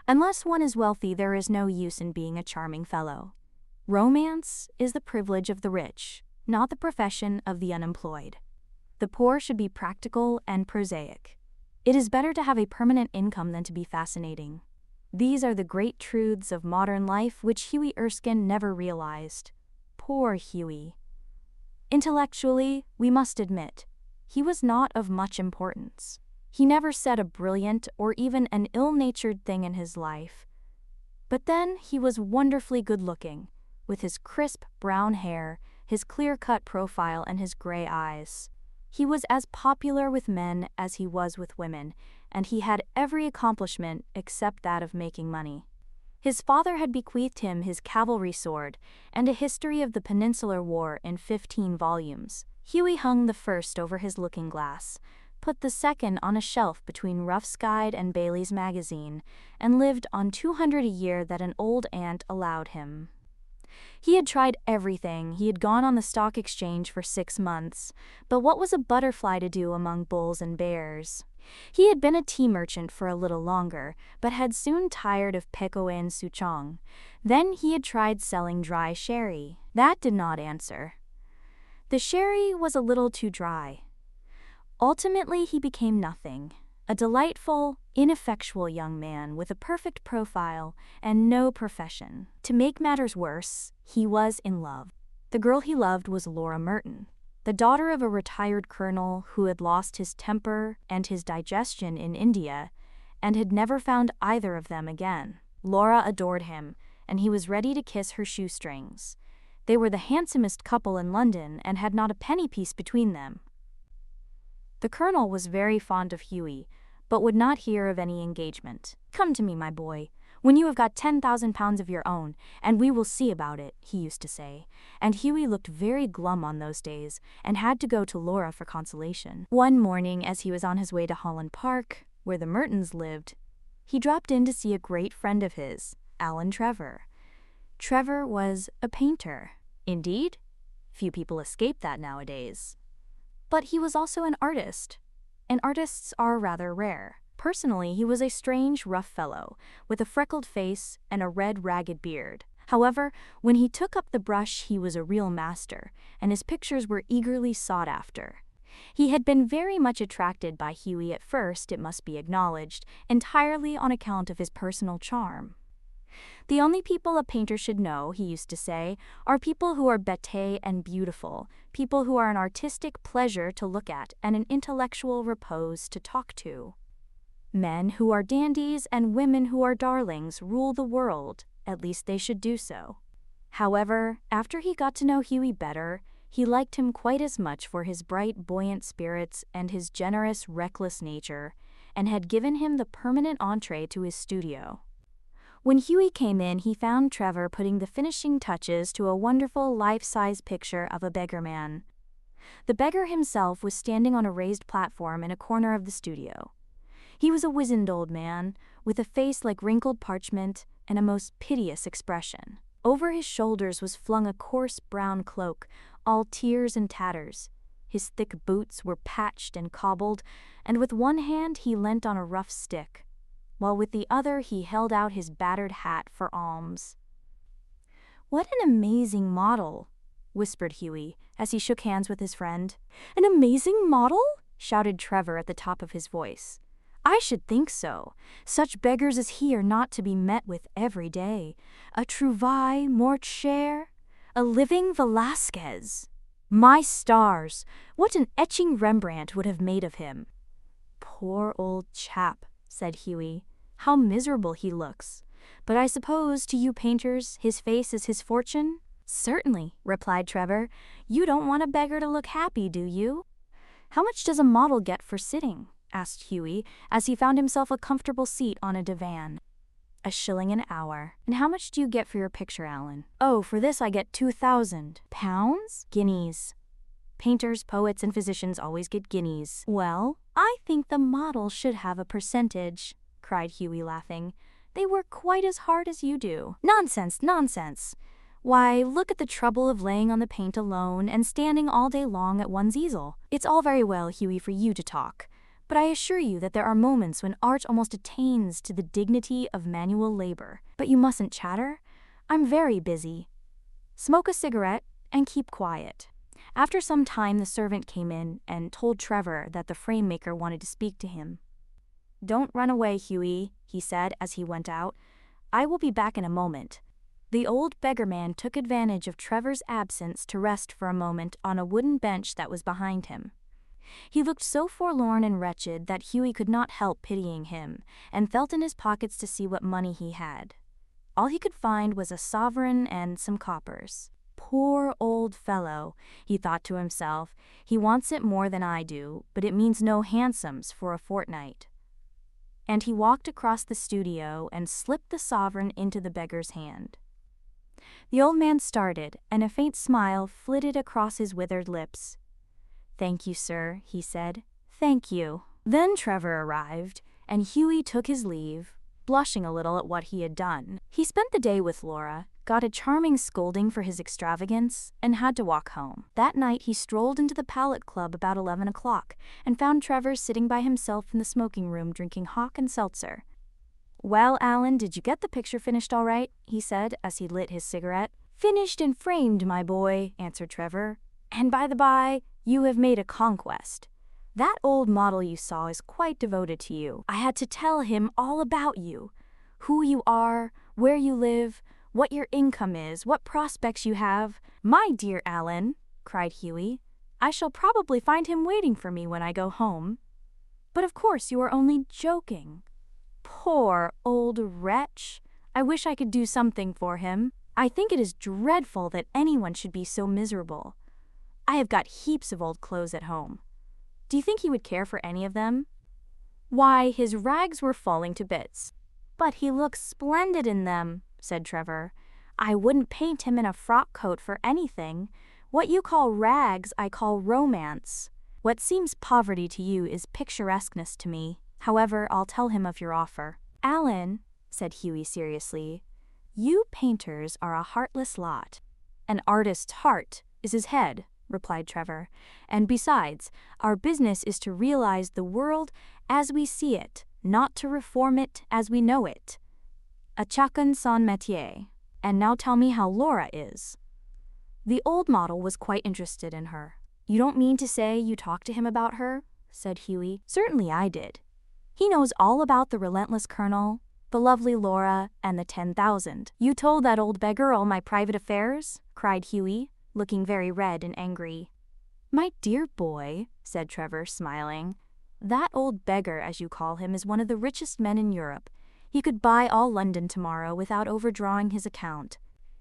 Unless one is wealthy, there is no use in being a charming fellow. Romance is the privilege of the rich, not the profession of the unemployed. The poor should be practical and prosaic. It is better to have a permanent income than to be fascinating. These are the great truths of modern life which Huey Erskine never realized. Poor Huey. Intellectually, we must admit, he was not of much importance. He never said a brilliant or even an ill-natured thing in his life. But then he was wonderfully good-looking, with his crisp brown hair, his clear-cut profile, and his gray eyes. He was as popular with men as he was with women, and he had every accomplishment except that of making money. His father had bequeathed him his cavalry sword and a history of the Peninsular War in 15 volumes. Huey hung the first over his looking-glass, put the second on a shelf between Ruff's Guide and Bailey's magazine, and lived on $200 a year that an old aunt allowed him. He had tried everything. He had gone on the stock exchange for 6 months, but what was a butterfly to do among bulls and bears? He had been a tea merchant for a little longer, but had soon tired of pekoe and souchong. Then he had tried selling dry sherry. That did not answer. The sherry was a little too dry. Ultimately, he became nothing. A delightful, ineffectual young man with a perfect profile and no profession. To make matters worse, he was in love. The girl he loved was Laura Merton, the daughter of a retired colonel who had lost his temper and his digestion in India and had never found either of them again. Laura adored him, and he was ready to kiss her shoestrings. They were the handsomest couple in London and had not a penny piece between them. The colonel was very fond of Huey, but would not hear of any engagement. "Come to me, my boy, when you have got 10,000 pounds of your own, and we will see about it," he used to say, and Huey looked very glum on those days and had to go to Laura for consolation. One morning, as he was on his way to Holland Park, where the Mertons lived, he dropped in to see a great friend of his, Alan Trevor. Trevor was a painter. Indeed, few people escape that nowadays. But he was also an artist, and artists are rather rare. Personally, he was a strange, rough fellow, with a freckled face and a red, ragged beard. However, when he took up the brush, he was a real master, and his pictures were eagerly sought after. He had been very much attracted by Huey at first, it must be acknowledged, entirely on account of his personal charm. "The only people a painter should know," he used to say, "are people who are bêtes and beautiful, people who are an artistic pleasure to look at and an intellectual repose to talk to. Men who are dandies and women who are darlings rule the world, at least they should do so." However, after he got to know Huey better, he liked him quite as much for his bright, buoyant spirits and his generous, reckless nature, and had given him the permanent entree to his studio. When Huey came in, he found Trevor putting the finishing touches to a wonderful life-size picture of a beggar man. The beggar himself was standing on a raised platform in a corner of the studio. He was a wizened old man, with a face like wrinkled parchment and a most piteous expression. Over his shoulders was flung a coarse brown cloak, all tears and tatters. His thick boots were patched and cobbled, and with one hand he leant on a rough stick, while with the other he held out his battered hat for alms. "What an amazing model," whispered Huey, as he shook hands with his friend. "An amazing model?" shouted Trevor at the top of his voice. "I should think so. Such beggars as he are not to be met with every day. A trouvaille mort cher, a living Velasquez. My stars, what an etching Rembrandt would have made of him." "Poor old chap," said Huey. "How miserable he looks. But I suppose to you painters his face is his fortune?" "Certainly," replied Trevor. "You don't want a beggar to look happy, do you?" "How much does a model get for sitting?" asked Huey, as he found himself a comfortable seat on a divan. "A shilling an hour." "And how much do you get for your picture, Alan?" "Oh, for this I get 2,000. "Pounds?" "Guineas. Painters, poets, and physicians always get guineas." "Well, I think the model should have a percentage," cried Huey, laughing. "They work quite as hard as you do." "Nonsense, nonsense! Why, look at the trouble of laying on the paint alone and standing all day long at one's easel. It's all very well, Huey, for you to talk, But I assure you that there are moments when art almost attains to the dignity of manual labor. But you mustn't chatter. I'm very busy. Smoke a cigarette and keep quiet. After some time, the servant came in and told Trevor that the frame maker wanted to speak to him. "Don't run away, Huey," he said as he went out. "I will be back in a moment." The old beggar man took advantage of Trevor's absence to rest for a moment on a wooden bench that was behind him. He looked so forlorn and wretched that Huey could not help pitying him, and felt in his pockets to see what money he had. All he could find was a sovereign and some coppers. "Poor old fellow," he thought to himself. "He wants it more than I do, but it means no hansoms for a fortnight." And he walked across the studio and slipped the sovereign into the beggar's hand. The old man started, and a faint smile flitted across his withered lips. "Thank you, sir," he said. "Thank you." Then Trevor arrived, and Huey took his leave, blushing a little at what he had done. He spent the day with Laura, got a charming scolding for his extravagance, and had to walk home. That night he strolled into the Palette Club about 11 o'clock and found Trevor sitting by himself in the smoking room drinking hock and seltzer. "Well, Alan, did you get the picture finished all right?" he said as he lit his cigarette. "Finished and framed, my boy," answered Trevor. "And by the by, you have made a conquest. That old model you saw is quite devoted to you. I had to tell him all about you. Who you are, where you live, what your income is, what prospects you have." "My dear Alan," cried Huey, "I shall probably find him waiting for me when I go home." "But of course you are only joking." "Poor old wretch. I wish I could do something for him. I think it is dreadful that anyone should be so miserable. I have got heaps of old clothes at home. Do you think he would care for any of them?" "Why, his rags were falling to bits." "But he looks splendid in them," said Trevor. "I wouldn't paint him in a frock coat for anything. What you call rags, I call romance. What seems poverty to you is picturesqueness to me. However, I'll tell him of your offer." "Alan," said Huey seriously, "you painters are a heartless lot." "An artist's heart is his head," replied Trevor. "And besides, our business is to realize the world as we see it, not to reform it as we know it. A chacun son métier. And now tell me how Laura is." The old model was quite interested in her. "You don't mean to say you talked to him about her?" said Huey. "Certainly I did. He knows all about the relentless colonel, the lovely Laura, and the 10,000. "You told that old beggar all my private affairs?" cried Huey, looking very red and angry. "My dear boy," said Trevor, smiling, "that old beggar, as you call him, is one of the richest men in Europe. He could buy all London tomorrow without overdrawing his account.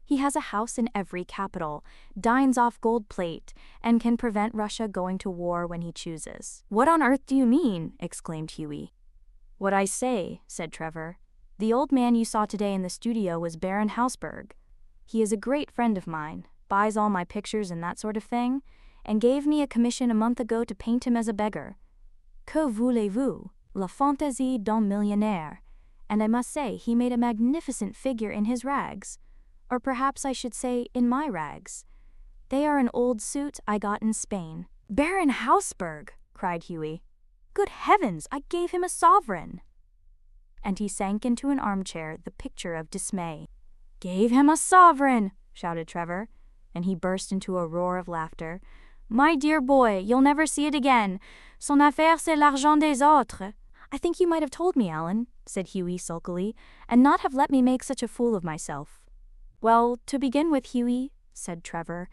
He has a house in every capital, dines off gold plate, and can prevent Russia going to war when he chooses." "What on earth do you mean?" exclaimed Huey. "What I say," said Trevor. "The old man you saw today in the studio was Baron Hausberg. He is a great friend of mine, buys all my pictures and that sort of thing, and gave me a commission a month ago to paint him as a beggar. Que voulez-vous? La fantaisie d'un millionnaire. And I must say he made a magnificent figure in his rags. Or perhaps I should say in my rags. They are an old suit I got in Spain." "Baron Hausberg!" cried Huey. "Good heavens, I gave him a sovereign." And he sank into an armchair, the picture of dismay. "Gave him a sovereign!" shouted Trevor, and he burst into a roar of laughter. "My dear boy, you'll never see it again. Son affaire c'est l'argent des autres." "I think you might have told me, Alan," said Huey sulkily, "and not have let me make such a fool of myself." "Well, to begin with, Huey," said Trevor,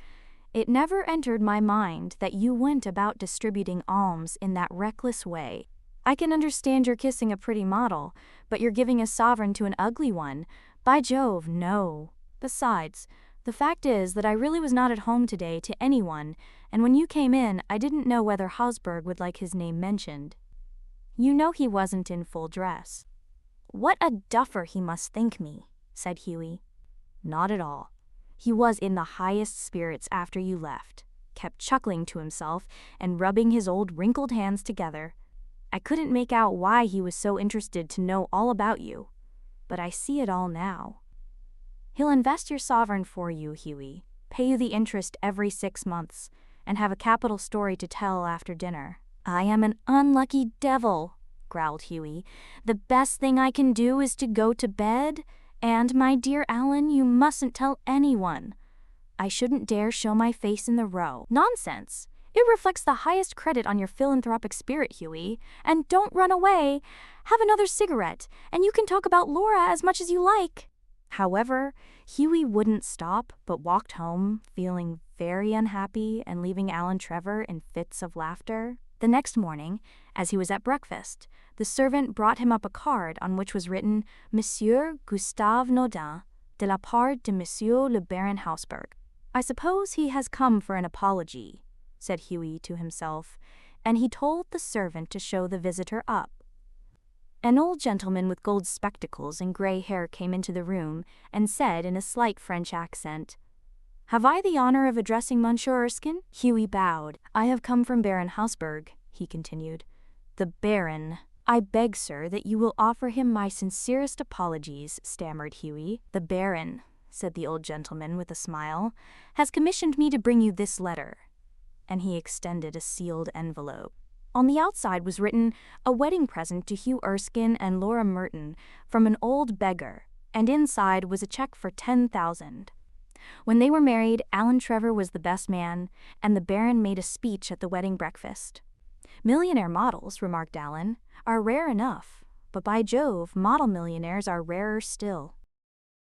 "it never entered my mind that you went about distributing alms in that reckless way. I can understand your kissing a pretty model, but you're giving a sovereign to an ugly one. By Jove, no. Besides, the fact is that I really was not at home today to anyone, and when you came in, I didn't know whether Hausberg would like his name mentioned. You know he wasn't in full dress." "What a duffer he must think me," said Huey. "Not at all. He was in the highest spirits after you left, kept chuckling to himself and rubbing his old wrinkled hands together. I couldn't make out why he was so interested to know all about you, but I see it all now. He'll invest your sovereign for you, Huey, pay you the interest every 6 months, and have a capital story to tell after dinner." I am an unlucky devil, growled Hughie. The best thing I can do is to go to bed, and, my dear Alan, you mustn't tell anyone. I shouldn't dare show my face in the Row. Nonsense! It reflects the highest credit on your philanthropic spirit, Hughie. And don't run away. Have another cigarette, and you can talk about Laura as much as you like. However, Hughie wouldn't stop, but walked home, feeling very unhappy and leaving Alan Trevor in fits of laughter. The next morning, as he was at breakfast, the servant brought him up a card on which was written, Monsieur Gustave Naudin, de la part de Monsieur le Baron Hausberg. I suppose he has come for an apology, said Hughie to himself, and he told the servant to show the visitor up. An old gentleman with gold spectacles and grey hair came into the room and said in a slight French accent, Have I the honor of addressing Monsieur Erskine? Hughie bowed. I have come from Baron Hausberg, he continued. The Baron. I beg, sir, that you will offer him my sincerest apologies, stammered Hughie. The Baron, said the old gentleman with a smile, has commissioned me to bring you this letter. And he extended a sealed envelope. On the outside was written, a wedding present to Hugh Erskine and Laura Merton from an old beggar, and inside was a check for 10,000. When they were married, Alan Trevor was the best man, and the Baron made a speech at the wedding breakfast. Millionaire models, remarked Alan, are rare enough, but by Jove, model millionaires are rarer still.